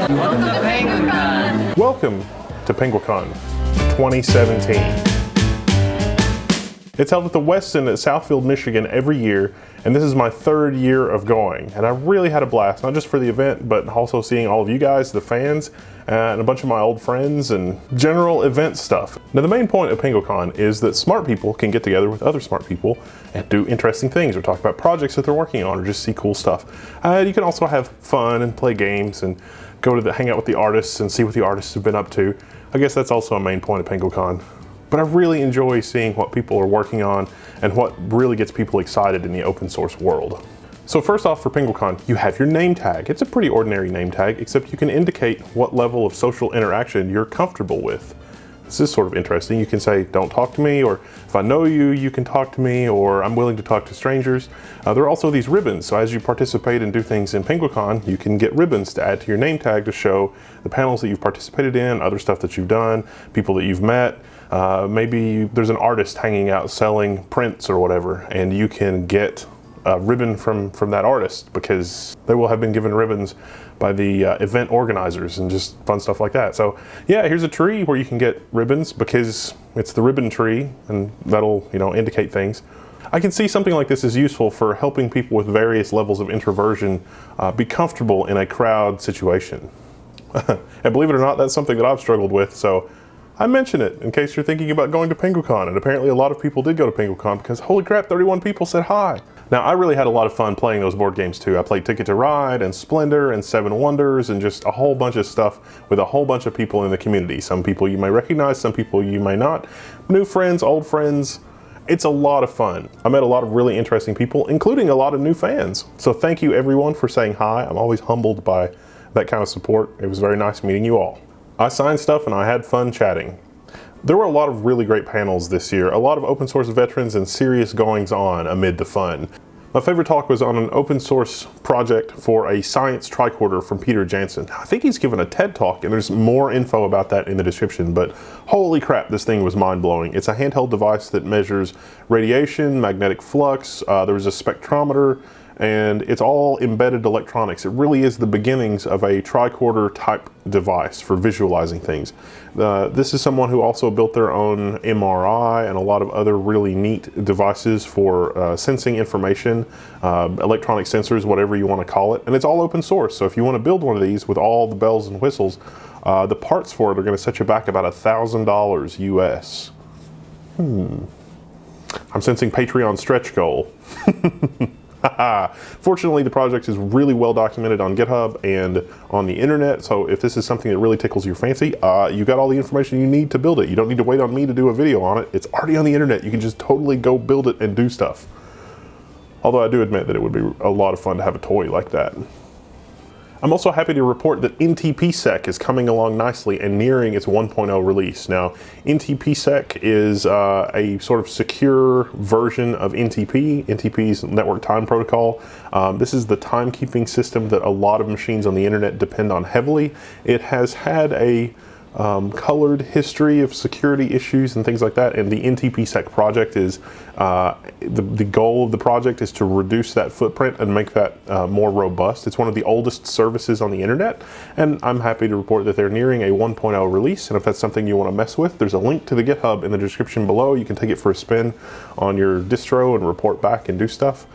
Welcome to Penguicon. Welcome to Penguicon 2017. It's held at the Westin at Southfield, Michigan every year, and this is my third year of going. And I really had a blast, not just for the event, but also seeing all of you guys, the fans, and a bunch of my old friends and general event stuff. Now the main point of Penguicon is that smart people can get together with other smart people and do interesting things or talk about projects that they're working on or just see cool stuff. You can also have fun and play games and go to hang out with the artists and see what the artists have been up to. I guess that's also a main point of Penguicon. But I really enjoy seeing what people are working on and what really gets people excited in the open source world. So first off, for Penguicon, you have your name tag. It's a pretty ordinary name tag, except you can indicate what level of social interaction you're comfortable with. This is sort of interesting. You can say, don't talk to me, or if I know you, you can talk to me, or I'm willing to talk to strangers. There are also these ribbons, so as you participate and do things in Penguicon, you can get ribbons to add to your name tag to show the panels that you've participated in, other stuff that you've done, people that you've met. Maybe there's an artist hanging out selling prints or whatever, and you can get a ribbon from that artist because they will have been given ribbons by the event organizers and just fun stuff like that. So yeah, here's a tree where you can get ribbons because it's the ribbon tree, and that'll, you know, indicate things. I can see something like this is useful for helping people with various levels of introversion be comfortable in a crowd situation. And believe it or not, that's something that I've struggled with, so I mention it in case you're thinking about going to Penguicon, and apparently a lot of people did go to Penguicon because holy crap, 31 people said hi. Now I really had a lot of fun playing those board games too. I played Ticket to Ride and Splendor and Seven Wonders and just a whole bunch of stuff with a whole bunch of people in the community. Some people you may recognize, some people you may not. New friends, old friends. It's a lot of fun. I met a lot of really interesting people, including a lot of new fans. So thank you everyone for saying hi. I'm always humbled by that kind of support. It was very nice meeting you all. I signed stuff and I had fun chatting. There were a lot of really great panels this year, a lot of open source veterans and serious goings on amid the fun. My favorite talk was on an open source project for a science tricorder from Peter Jansen. I think he's given a TED talk, and there's more info about that in the description, but holy crap, this thing was mind-blowing. It's a handheld device that measures radiation, magnetic flux, there was a spectrometer, and it's all embedded electronics. It really is the beginnings of a tricorder type device for visualizing things. This is someone who also built their own MRI and a lot of other really neat devices for sensing information, electronic sensors, whatever you want to call it. And it's all open source, so if you want to build one of these with all the bells and whistles, the parts for it are going to set you back about $1,000 US. I'm sensing Patreon stretch goal. Fortunately, the project is really well documented on GitHub and on the internet, so if this is something that really tickles your fancy, you got all the information you need to build it. You don't need to wait on me to do a video on it. It's already on the internet. You can just totally go build it and do stuff. Although I do admit that it would be a lot of fun to have a toy like that. I'm also happy to report that Ntp Sec is coming along nicely and nearing its 1.0 release. Now, Ntp Sec is a sort of secure version of NTP's network time protocol. This is the timekeeping system that a lot of machines on the internet depend on heavily. It has had a colored history of security issues and things like that, and the Ntp Sec project is the goal of the project is to reduce that footprint and make that more robust. It's one of the oldest services on the internet, and I'm happy to report that they're nearing a 1.0 release, and if that's something you want to mess with, there's a link to the GitHub in the description below. You can take it for a spin on your distro and report back and do stuff,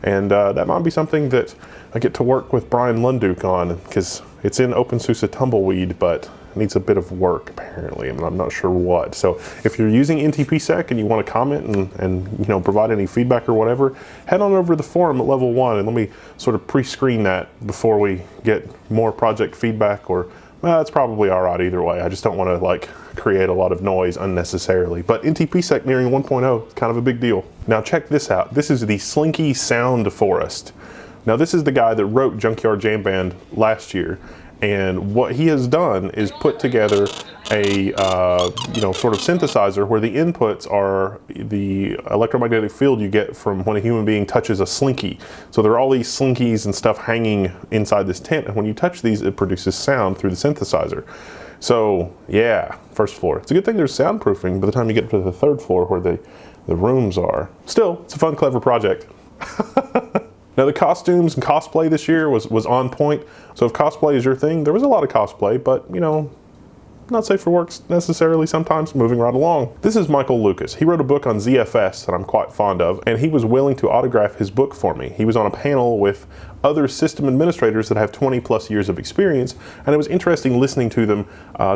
and that might be something that I get to work with Brian Lunduke on, because it's in OpenSUSE Tumbleweed, but needs a bit of work apparently, and I'm not sure what. So if you're using NTPsec and you want to comment and you know, provide any feedback or whatever, head on over to the forum at level 1 and let me sort of pre-screen that before we get more project feedback, or well, it's probably all right either way. I just don't want to like create a lot of noise unnecessarily. But NTPsec nearing 1.0 is kind of a big deal. Now check this out. This is the Slinky Sound Forest. Now this is the guy that wrote Junkyard Jam Band last year. And what he has done is put together a sort of synthesizer where the inputs are the electromagnetic field you get from when a human being touches a slinky. So there are all these slinkies and stuff hanging inside this tent, and when you touch these, it produces sound through the synthesizer. So yeah, first floor. It's a good thing there's soundproofing by the time you get to the third floor where the rooms are. Still, it's a fun, clever project. Now the costumes and cosplay this year was on point. So if cosplay is your thing, there was a lot of cosplay, but you know, not safe for work necessarily sometimes. Moving right along. This is Michael Lucas. He wrote a book on ZFS that I'm quite fond of, and he was willing to autograph his book for me. He was on a panel with other system administrators that have 20+ years of experience, and it was interesting listening to them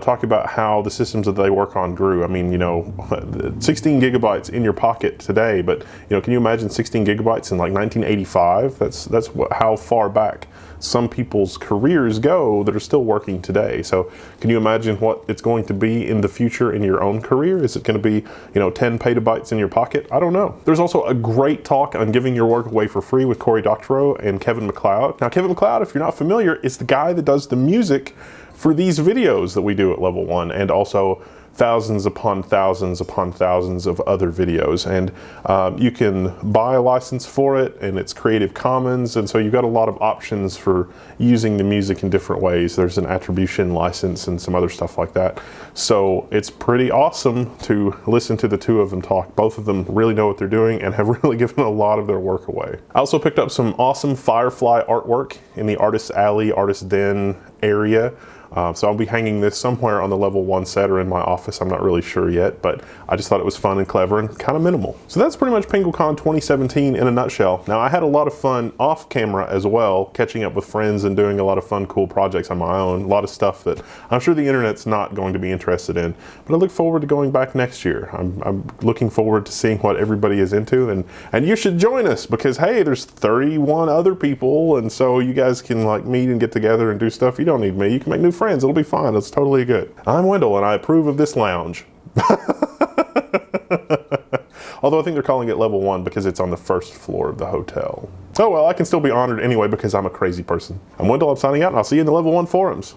talk about how the systems that they work on grew. I mean, you know, 16 gigabytes in your pocket today, but you know, can you imagine 16 gigabytes in like 1985? That's how far back some people's careers go that are still working today. So can you imagine what it's going to be in the future in your own career? Is it going to be, you know, 10 petabytes in your pocket? I don't know. There's also a great talk on giving your work away for free with Cory Doctorow and Kevin MacLeod. Now Kevin MacLeod, if you're not familiar, is the guy that does the music for these videos that we do at Level 1, and also thousands upon thousands upon thousands of other videos. And you can buy a license for it, and it's Creative Commons, and so you've got a lot of options for using the music in different ways. There's an attribution license and some other stuff like that. So it's pretty awesome to listen to the two of them talk. Both of them really know what they're doing and have really given a lot of their work away. I also picked up some awesome Firefly artwork in the Artist Alley, Artist Den area. So I'll be hanging this somewhere on the Level 1 set or in my office. I'm not really sure yet, but I just thought it was fun and clever and kind of minimal. So that's pretty much Penguicon 2017 in a nutshell. Now I had a lot of fun off camera as well, catching up with friends and doing a lot of fun, cool projects on my own. A lot of stuff that I'm sure the internet's not going to be interested in, but I look forward to going back next year. I'm looking forward to seeing what everybody is into, and you should join us because hey, there's 31 other people, and so you guys can like meet and get together and do stuff. You don't need me. You can make new friends. It'll be fun. It's totally good. I'm Wendell and I approve of this lounge. Although I think they're calling it Level 1 because it's on the first floor of the hotel. Oh well, I can still be honored anyway because I'm a crazy person. I'm Wendell, I'm signing out, and I'll see you in the Level 1 forums.